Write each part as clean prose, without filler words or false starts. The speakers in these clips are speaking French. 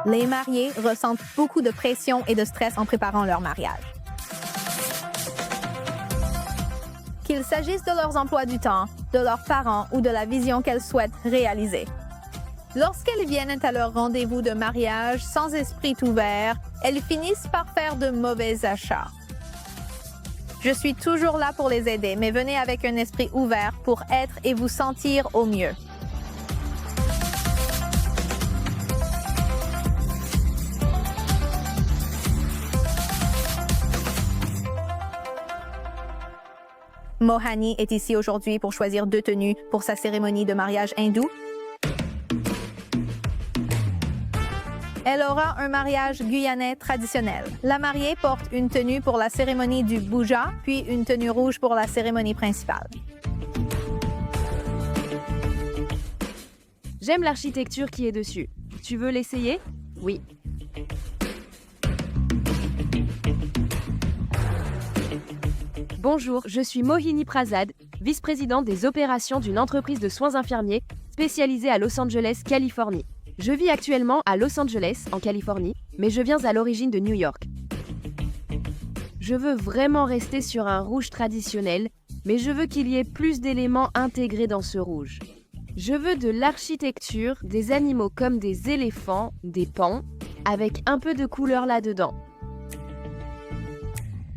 Les mariés ressentent beaucoup de pression et de stress en préparant leur mariage. Qu'il s'agisse de leurs emplois du temps, de leurs parents ou de la vision qu'elles souhaitent réaliser. Lorsqu'elles viennent à leur rendez-vous de mariage sans esprit ouvert, elles finissent par faire de mauvais achats. Je suis toujours là pour les aider, mais venez avec un esprit ouvert pour être et vous sentir au mieux. Mohani est ici aujourd'hui pour choisir 2 tenues pour sa cérémonie de mariage hindoue. Elle aura un mariage guyanais traditionnel. La mariée porte une tenue pour la cérémonie du Bouja, puis une tenue rouge pour la cérémonie principale. J'aime l'architecture qui est dessus. Tu veux l'essayer? Oui. Bonjour, je suis Mohini Prasad, vice-présidente des opérations d'une entreprise de soins infirmiers spécialisée à Los Angeles, Californie. Je vis actuellement à Los Angeles, en Californie, mais je viens à l'origine de New York. Je veux vraiment rester sur un rouge traditionnel, mais je veux qu'il y ait plus d'éléments intégrés dans ce rouge. Je veux de l'architecture, des animaux comme des éléphants, des pans, avec un peu de couleur là-dedans.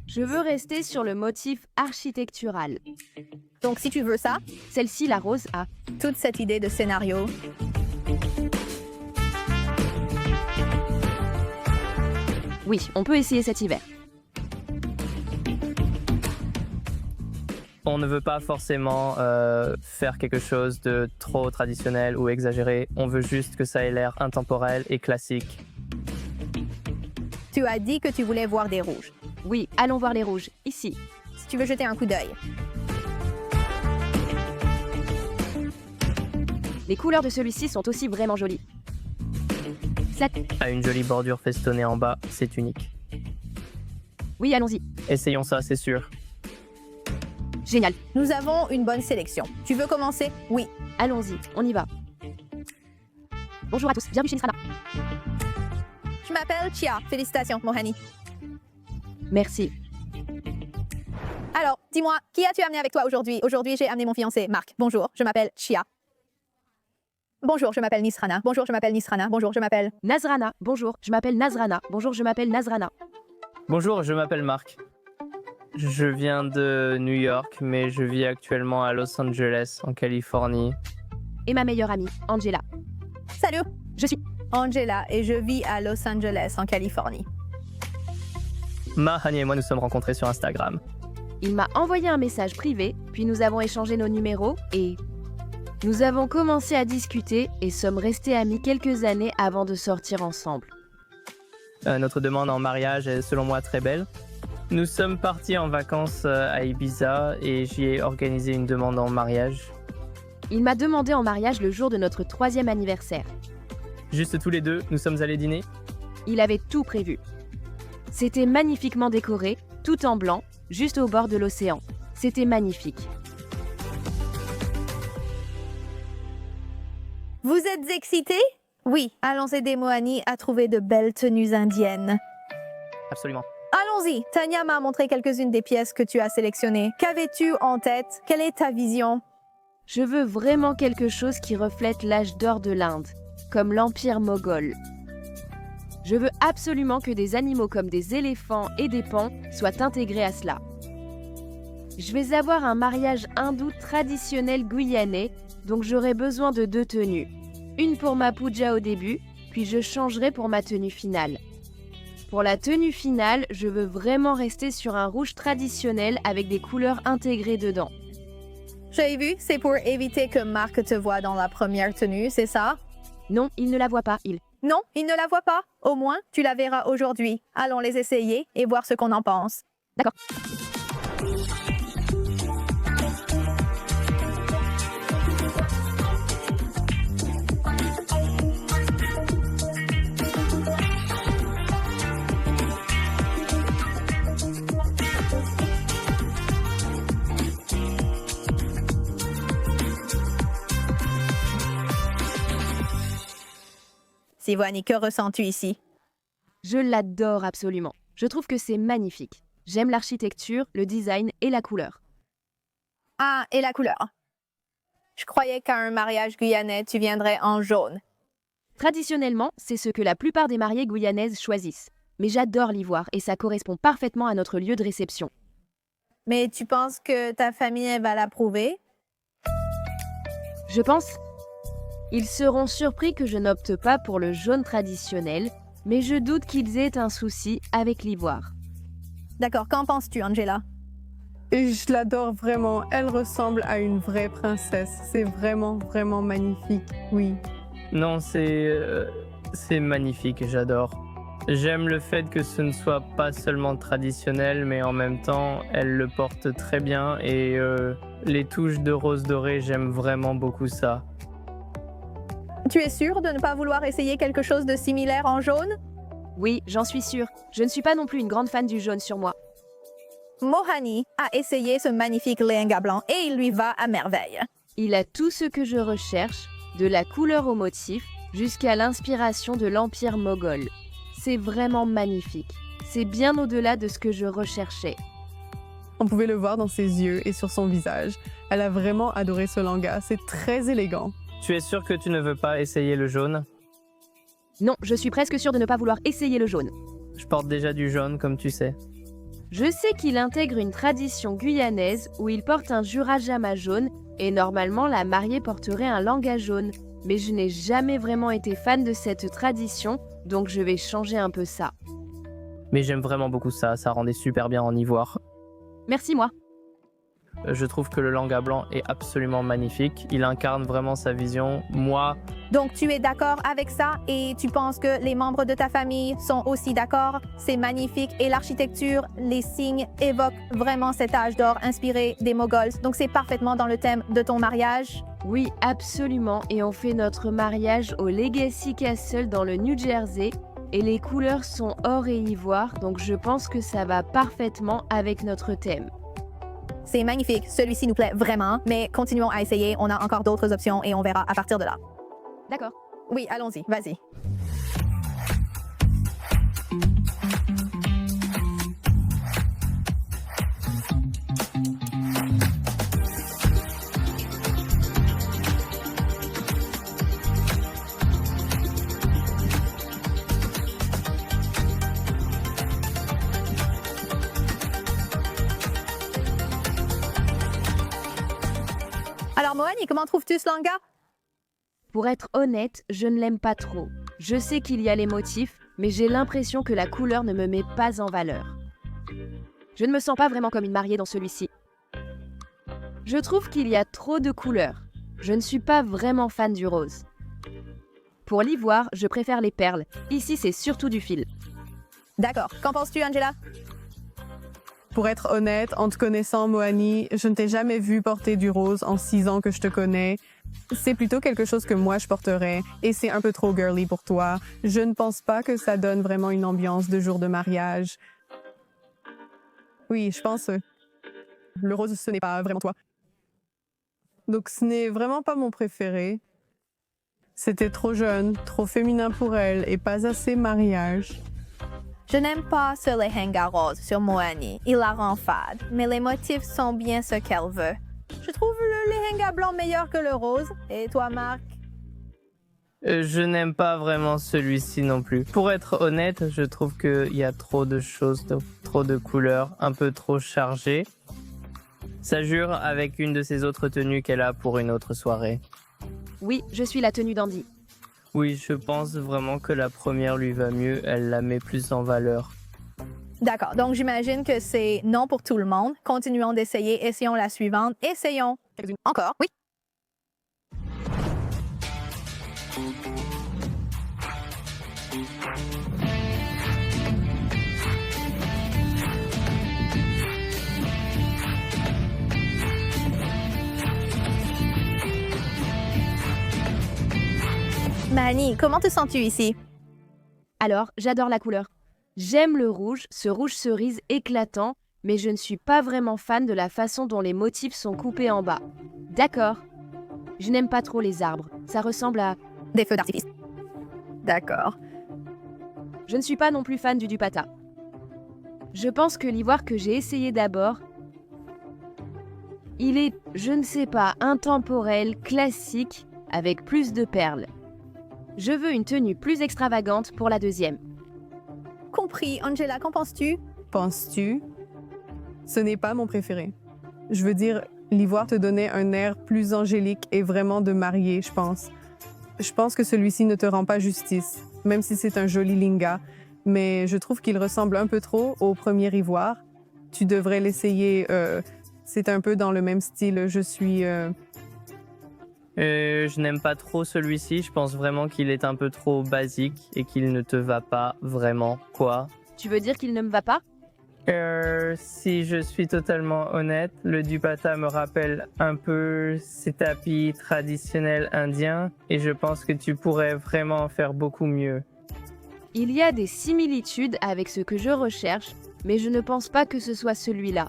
Je veux rester sur le motif architectural. Donc si tu veux ça, Celle-ci, la rose, a toute cette idée de scénario. Oui, on peut essayer cet hiver. On ne veut pas forcément faire quelque chose de trop traditionnel ou exagéré. On veut juste que ça ait l'air intemporel et classique. Tu as dit que tu voulais voir des rouges. Oui, allons voir les rouges, ici. Si tu veux jeter un coup d'œil. Les couleurs de celui-ci sont aussi vraiment jolies. Ça... A une jolie bordure festonnée en bas, c'est unique. Oui, allons-y. Essayons ça, c'est sûr. Génial. Nous avons une bonne sélection. Tu veux commencer? Oui. Allons-y, on y va. Bonjour à tous, bienvenue chez Nisrana. Je m'appelle Chia. Félicitations, Mohani. Merci. Alors, dis-moi, qui as-tu amené avec toi aujourd'hui? Aujourd'hui, j'ai amené mon fiancé, Marc. Bonjour, je m'appelle Chia. Bonjour, je m'appelle Nisrana. Bonjour, je m'appelle Nisrana. Bonjour, je m'appelle... Nazrana, bonjour, je m'appelle Nazrana. Bonjour, je m'appelle Nazrana. Bonjour, je m'appelle Marc. Je viens de New York, mais je vis actuellement à Los Angeles, en Californie. Et ma meilleure amie, Angela. Salut, Je suis... Angela et je vis à Los Angeles, en Californie. Mahani et moi nous sommes rencontrés sur Instagram. Il m'a envoyé un message privé, puis nous avons échangé nos numéros et... Nous avons commencé à discuter et sommes restés amis quelques années avant de sortir ensemble. Notre demande en mariage est selon moi très belle. Nous sommes partis en vacances à Ibiza et j'y ai organisé une demande en mariage. Il m'a demandé en mariage le jour de notre 3e anniversaire. Juste tous les deux, nous sommes allés dîner. Il avait tout prévu. C'était magnifiquement décoré, tout en blanc, juste au bord de l'océan. C'était magnifique. Vous êtes excités? Oui, allons aider Mohani à trouver de belles tenues indiennes. Absolument. Allons-y, Tania m'a montré quelques-unes des pièces que tu as sélectionnées. Qu'avais-tu en tête? Quelle est ta vision? Je veux vraiment quelque chose qui reflète l'âge d'or de l'Inde, comme l'Empire moghol. Je veux absolument que des animaux comme des éléphants et des pans soient intégrés à cela. Je vais avoir un mariage hindou traditionnel guyanais, donc j'aurai besoin de 2 tenues. Une pour ma puja au début, puis je changerai pour ma tenue finale. Pour la tenue finale, je veux vraiment rester sur un rouge traditionnel avec des couleurs intégrées dedans. J'ai vu, c'est pour éviter que Marc te voie dans la première tenue, c'est ça? Non, il ne la voit pas, il. Non, il ne la voit pas. Au moins, tu la verras aujourd'hui. Allons les essayer et voir ce qu'on en pense. D'accord. Merci, Voani. Que ressens-tu ici? Je l'adore absolument. Je trouve que c'est magnifique. J'aime l'architecture, le design et la couleur. Ah, et la couleur. Je croyais qu'à un mariage guyanais, tu viendrais en jaune. Traditionnellement, c'est ce que la plupart des mariées guyanaises choisissent. Mais j'adore l'ivoire et ça correspond parfaitement à notre lieu de réception. Mais tu penses que ta famille elle va l'approuver? Je pense. Ils seront surpris que je n'opte pas pour le jaune traditionnel, mais je doute qu'ils aient un souci avec l'ivoire. D'accord, qu'en penses-tu, Angela? Et je l'adore vraiment. Elle ressemble à une vraie princesse. C'est vraiment, vraiment magnifique. Oui. Non, c'est magnifique, j'adore. J'aime le fait que ce ne soit pas seulement traditionnel, mais en même temps, elle le porte très bien et les touches de rose doré, j'aime vraiment beaucoup ça. Tu es sûre de ne pas vouloir essayer quelque chose de similaire en jaune? Oui, j'en suis sûre. Je ne suis pas non plus une grande fan du jaune sur moi. Mohani a essayé ce magnifique lehenga blanc et il lui va à merveille. Il a tout ce que je recherche, de la couleur au motif jusqu'à l'inspiration de l'Empire moghol. C'est vraiment magnifique. C'est bien au-delà de ce que je recherchais. On pouvait le voir dans ses yeux et sur son visage. Elle a vraiment adoré ce lehenga. C'est très élégant. Tu es sûr que tu ne veux pas essayer le jaune? Non, je suis presque sûre de ne pas vouloir essayer le jaune. Je porte déjà du jaune, comme tu sais. Je sais qu'il intègre une tradition guyanaise où il porte un jurajama jaune et normalement la mariée porterait un langa jaune. Mais je n'ai jamais vraiment été fan de cette tradition, donc je vais changer un peu ça. Mais j'aime vraiment beaucoup ça, ça rendait super bien en ivoire. Merci moi. Je trouve que le lehenga blanc est absolument magnifique. Il incarne vraiment sa vision. Moi, Donc tu es d'accord avec ça et tu penses que les membres de ta famille sont aussi d'accord? C'est magnifique et l'architecture, les signes évoquent vraiment cet âge d'or inspiré des Moghols. Donc c'est parfaitement dans le thème de ton mariage. Oui, absolument, et on fait notre mariage au Legacy Castle dans le New Jersey, et les couleurs sont or et ivoire, donc je pense que ça va parfaitement avec notre thème. C'est magnifique, celui-ci nous plaît vraiment, mais continuons à essayer, on a encore d'autres options et on verra à partir de là. D'accord. Oui, allons-y, vas-y. Alors Mohani, comment trouves-tu ce lehenga? Pour être honnête, je ne l'aime pas trop. Je sais qu'il y a les motifs, mais j'ai l'impression que la couleur ne me met pas en valeur. Je ne me sens pas vraiment comme une mariée dans celui-ci. Je trouve qu'il y a trop de couleurs. Je ne suis pas vraiment fan du rose. Pour l'ivoire, je préfère les perles. Ici, c'est surtout du fil. D'accord, qu'en penses-tu Angela? Pour être honnête, en te connaissant, Mohani, je ne t'ai jamais vu porter du rose en 6 ans que je te connais. C'est plutôt quelque chose que moi je porterais et c'est un peu trop girly pour toi. Je ne pense pas que ça donne vraiment une ambiance de jour de mariage. Oui, je pense. Le rose, ce n'est pas vraiment toi. Donc ce n'est vraiment pas mon préféré. C'était trop jeune, trop féminin pour elle et pas assez mariage. Je n'aime pas ce lehenga rose sur Mohani, il la rend fade, mais les motifs sont bien ce qu'elle veut. Je trouve le lehenga blanc meilleur que le rose. Et toi, Marc? je n'aime pas vraiment celui-ci non plus. Pour être honnête, je trouve qu'il y a trop de choses, trop de couleurs, un peu trop chargées. Ça jure avec une de ces autres tenues qu'elle a pour une autre soirée. Oui, je suis la tenue d'Andy. Oui, je pense vraiment que la première lui va mieux, elle la met plus en valeur. D'accord, donc j'imagine que c'est non pour tout le monde. Continuons d'essayer, essayons la suivante. Essayons. Encore, oui. Mani, comment te sens-tu ici? Alors, j'adore la couleur. J'aime le rouge, ce rouge cerise éclatant, mais je ne suis pas vraiment fan de la façon dont les motifs sont coupés en bas. D'accord. Je n'aime pas trop les arbres. Ça ressemble à... Des feux d'artifice. D'accord. Je ne suis pas non plus fan du dupatta. Je pense que l'ivoire que j'ai essayé d'abord, il est, je ne sais pas, intemporel, classique, avec plus de perles. Je veux une tenue plus extravagante pour la deuxième. Compris. Angela, qu'en penses-tu? Penses-tu? Ce n'est pas mon préféré. Je veux dire, l'ivoire te donnait un air plus angélique et vraiment de mariée, je pense. Je pense que celui-ci ne te rend pas justice, même si c'est un joli linga, mais je trouve qu'il ressemble un peu trop au premier ivoire. Tu devrais l'essayer. C'est un peu dans le même style. Je n'aime pas trop celui-ci. Je pense vraiment qu'il est un peu trop basique et qu'il ne te va pas vraiment. Quoi? Tu veux dire qu'il ne me va pas? Si je suis totalement honnête, le dupatta me rappelle un peu ces tapis traditionnels indiens et je pense que tu pourrais vraiment en faire beaucoup mieux. Il y a des similitudes avec ce que je recherche, mais je ne pense pas que ce soit celui-là.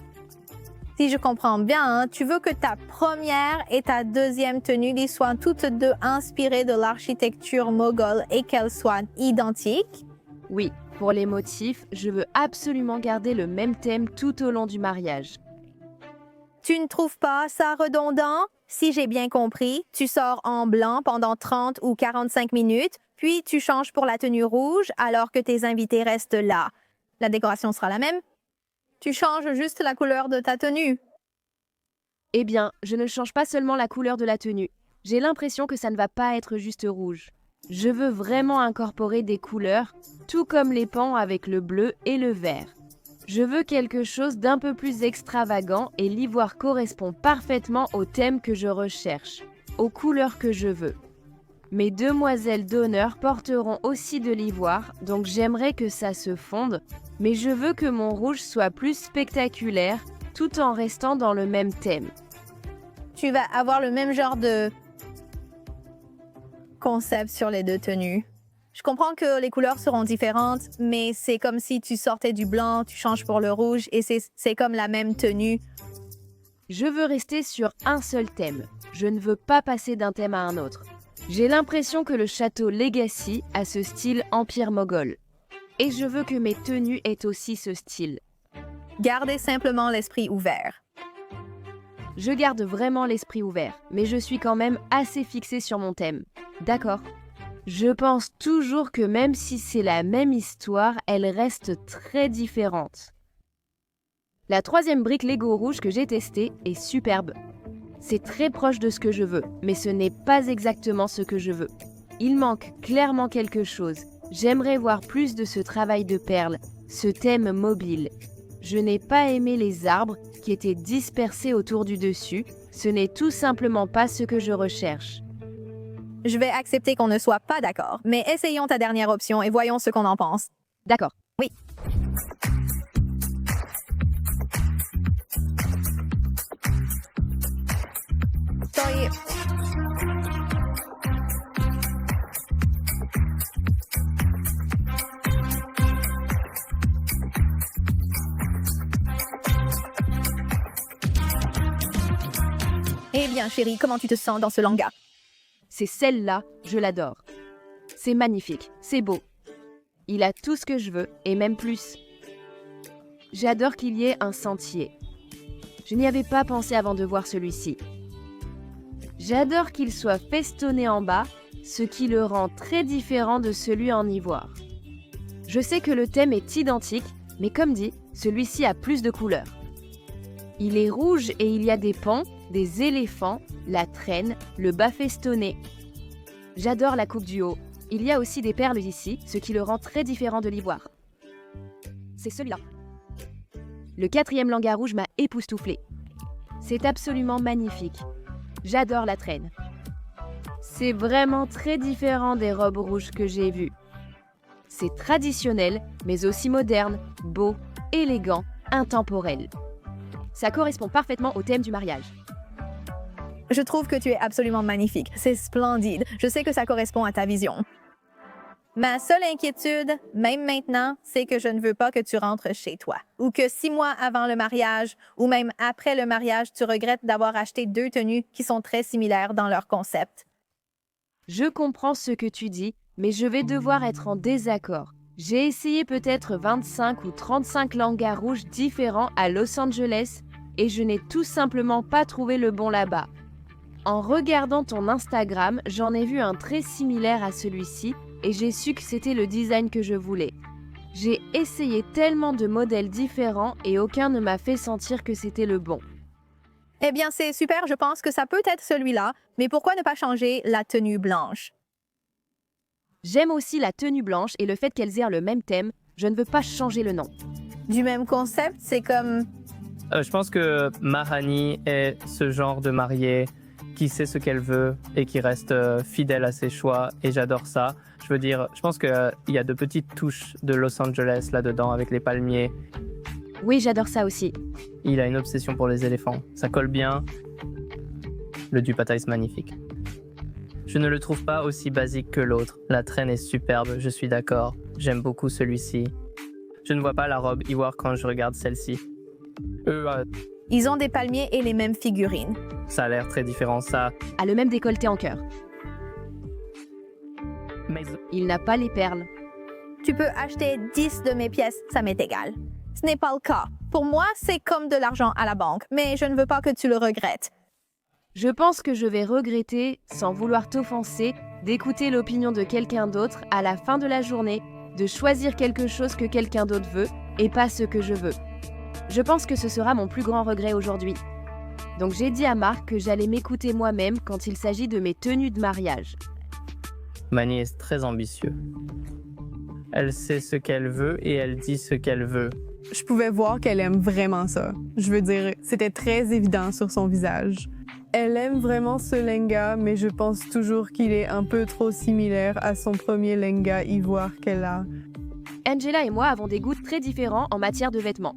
Si je comprends bien, hein, tu veux que ta première et ta deuxième tenue les soient toutes deux inspirées de l'architecture moghole et qu'elles soient identiques? Oui, pour les motifs, je veux absolument garder le même thème tout au long du mariage. Tu ne trouves pas ça redondant? Si j'ai bien compris, tu sors en blanc pendant 30 ou 45 minutes, puis tu changes pour la tenue rouge alors que tes invités restent là. La décoration sera la même? Tu changes juste la couleur de ta tenue. Eh bien, je ne change pas seulement la couleur de la tenue. J'ai l'impression que ça ne va pas être juste rouge. Je veux vraiment incorporer des couleurs, tout comme les pans avec le bleu et le vert. Je veux quelque chose d'un peu plus extravagant et l'ivoire correspond parfaitement au thème que je recherche, aux couleurs que je veux. Mes demoiselles d'honneur porteront aussi de l'ivoire, donc j'aimerais que ça se fonde, mais je veux que mon rouge soit plus spectaculaire, tout en restant dans le même thème. Tu vas avoir le même genre de concept sur les deux tenues. Je comprends que les couleurs seront différentes, mais c'est comme si tu sortais du blanc, tu changes pour le rouge et c'est comme la même tenue. Je veux rester sur un seul thème. Je ne veux pas passer d'un thème à un autre. J'ai l'impression que le château Legacy a ce style empire moghol. Et je veux que mes tenues aient aussi ce style. Gardez simplement l'esprit ouvert. Je garde vraiment l'esprit ouvert, mais je suis quand même assez fixée sur mon thème. D'accord. Je pense toujours que même si c'est la même histoire, elle reste très différente. La troisième brique Lego rouge que j'ai testée est superbe. C'est très proche de ce que je veux, mais ce n'est pas exactement ce que je veux. Il manque clairement quelque chose. J'aimerais voir plus de ce travail de perles, ce thème mobile. Je n'ai pas aimé les arbres qui étaient dispersés autour du dessus. Ce n'est tout simplement pas ce que je recherche. Je vais accepter qu'on ne soit pas d'accord, mais essayons ta dernière option et voyons ce qu'on en pense. D'accord. Oui. Sorry. Eh bien, chérie, comment tu te sens dans ce langa? C'est celle-là, je l'adore. C'est magnifique, c'est beau. Il a tout ce que je veux, et même plus. J'adore qu'il y ait un sentier. Je n'y avais pas pensé avant de voir celui-ci. J'adore qu'il soit festonné en bas, ce qui le rend très différent de celui en ivoire. Je sais que le thème est identique, mais comme dit, celui-ci a plus de couleurs. Il est rouge et il y a des pans, des éléphants, la traîne, le bas festonné. J'adore la coupe du haut. Il y a aussi des perles ici, ce qui le rend très différent de l'ivoire. C'est celui-là. Le quatrième langa rouge m'a époustouflée. C'est absolument magnifique. J'adore la traîne. C'est vraiment très différent des robes rouges que j'ai vues. C'est traditionnel, mais aussi moderne, beau, élégant, intemporel. Ça correspond parfaitement au thème du mariage. Je trouve que tu es absolument magnifique. C'est splendide. Je sais que ça correspond à ta vision. Ma seule inquiétude, même maintenant, c'est que je ne veux pas que tu rentres chez toi. Ou que 6 mois avant le mariage, ou même après le mariage, tu regrettes d'avoir acheté 2 tenues qui sont très similaires dans leur concept. Je comprends ce que tu dis, mais je vais devoir être en désaccord. J'ai essayé peut-être 25 ou 35 langas rouges différents à Los Angeles et je n'ai tout simplement pas trouvé le bon là-bas. En regardant ton Instagram, j'en ai vu un très similaire à celui-ci et j'ai su que c'était le design que je voulais. J'ai essayé tellement de modèles différents et aucun ne m'a fait sentir que c'était le bon. Eh bien, c'est super, je pense que ça peut être celui-là, mais pourquoi ne pas changer la tenue blanche? J'aime aussi la tenue blanche et le fait qu'elles aient le même thème, je ne veux pas changer le nom. Du même concept, c'est comme... Je pense que Mahani est ce genre de mariée qui sait ce qu'elle veut et qui reste fidèle à ses choix et j'adore ça. Je veux dire, je pense qu'il y a de petites touches de Los Angeles là-dedans avec les palmiers. Oui, j'adore ça aussi. Il a une obsession pour les éléphants. Ça colle bien. Le dupatta est magnifique. Je ne le trouve pas aussi basique que l'autre. La traîne est superbe, je suis d'accord. J'aime beaucoup celui-ci. Je ne vois pas la robe ivoire quand je regarde celle-ci. Ils ont des palmiers et les mêmes figurines. Ça a l'air très différent, ça. A le même décolleté en cœur. Mais Il n'a pas les perles. Tu peux acheter 10 de mes pièces, ça m'est égal. Ce n'est pas le cas. Pour moi, c'est comme de l'argent à la banque, mais je ne veux pas que tu le regrettes. Je pense que je vais regretter, sans vouloir t'offenser, d'écouter l'opinion de quelqu'un d'autre à la fin de la journée, de choisir quelque chose que quelqu'un d'autre veut et pas ce que je veux. Je pense que ce sera mon plus grand regret aujourd'hui. Donc j'ai dit à Marc que j'allais m'écouter moi-même quand il s'agit de mes tenues de mariage. Mani est très ambitieux. Elle sait ce qu'elle veut et elle dit ce qu'elle veut. Je pouvais voir qu'elle aime vraiment ça. Je veux dire, c'était très évident sur son visage. Elle aime vraiment ce lenga, mais je pense toujours qu'il est un peu trop similaire à son premier lenga ivoire qu'elle a. Angela et moi avons des goûts très différents en matière de vêtements.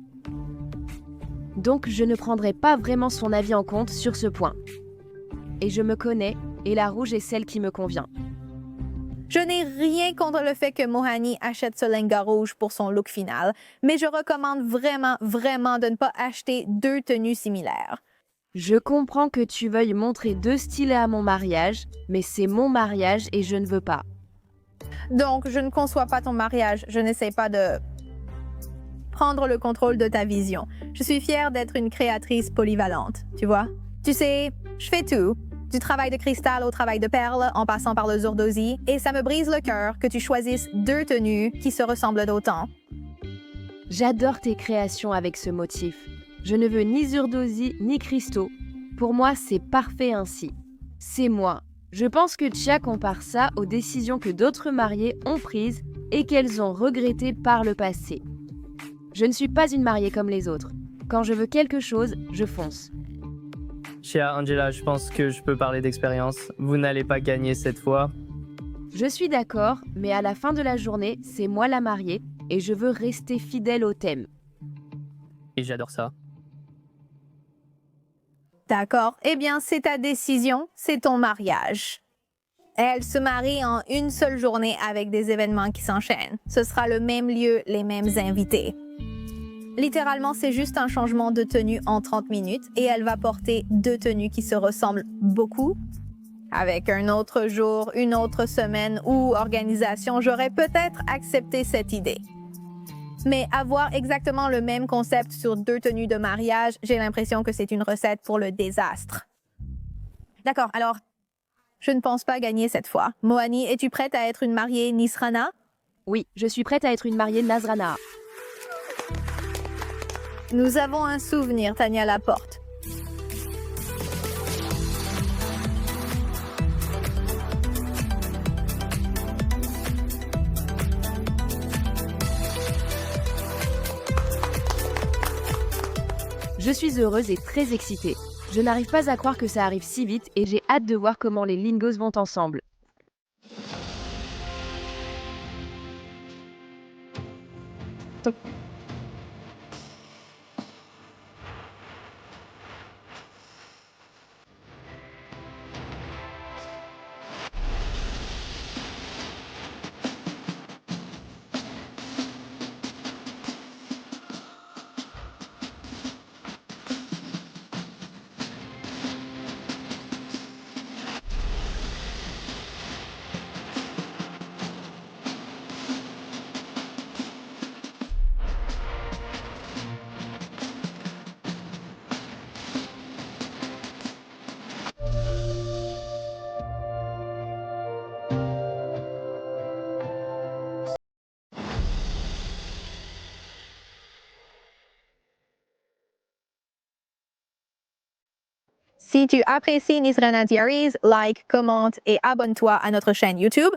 Donc je ne prendrai pas vraiment son avis en compte sur ce point. Et je me connais, et la rouge est celle qui me convient. Je n'ai rien contre le fait que Mohani achète ce lenga rouge pour son look final, mais je recommande vraiment de ne pas acheter 2 tenues similaires. Je comprends que tu veuilles montrer 2 styles à mon mariage, mais c'est mon mariage et je ne veux pas. Donc, je ne conçois pas ton mariage, je n'essaie pas de prendre le contrôle de ta vision. Je suis fière d'être une créatrice polyvalente, tu vois? Tu sais, je fais tout. Du travail de cristal au travail de perles, en passant par le zurdosi, et ça me brise le cœur que tu choisisses 2 tenues qui se ressemblent d'autant. J'adore tes créations avec ce motif. Je ne veux ni zurdosi ni cristaux. Pour moi, c'est parfait ainsi. C'est moi. Je pense que Chia compare ça aux décisions que d'autres mariés ont prises et qu'elles ont regrettées par le passé. Je ne suis pas une mariée comme les autres. Quand je veux quelque chose, je fonce. Chia, Angela, je pense que je peux parler d'expérience. Vous n'allez pas gagner cette fois. Je suis d'accord, mais à la fin de la journée, c'est moi la mariée et je veux rester fidèle au thème. Et j'adore ça. D'accord, eh bien, c'est ta décision, c'est ton mariage. Elle se marie en une seule journée avec des événements qui s'enchaînent. Ce sera le même lieu, les mêmes invités. Littéralement, c'est juste un changement de tenue en 30 minutes et elle va porter 2 tenues qui se ressemblent beaucoup. Avec un autre jour, une autre semaine ou organisation, j'aurais peut-être accepté cette idée. Mais avoir exactement le même concept sur 2 tenues de mariage, j'ai l'impression que c'est une recette pour le désastre. D'accord, alors, je ne pense pas gagner cette fois. Mohani, es-tu prête à être une mariée Nisrana? Oui, je suis prête à être une mariée Nazrana. Nous avons un souvenir, Tania Laporte. Je suis heureuse et très excitée. Je n'arrive pas à croire que ça arrive si vite et j'ai hâte de voir comment les Lingos vont ensemble. Si tu apprécies Nisrana Diaries, like, commente et abonne-toi à notre chaîne YouTube.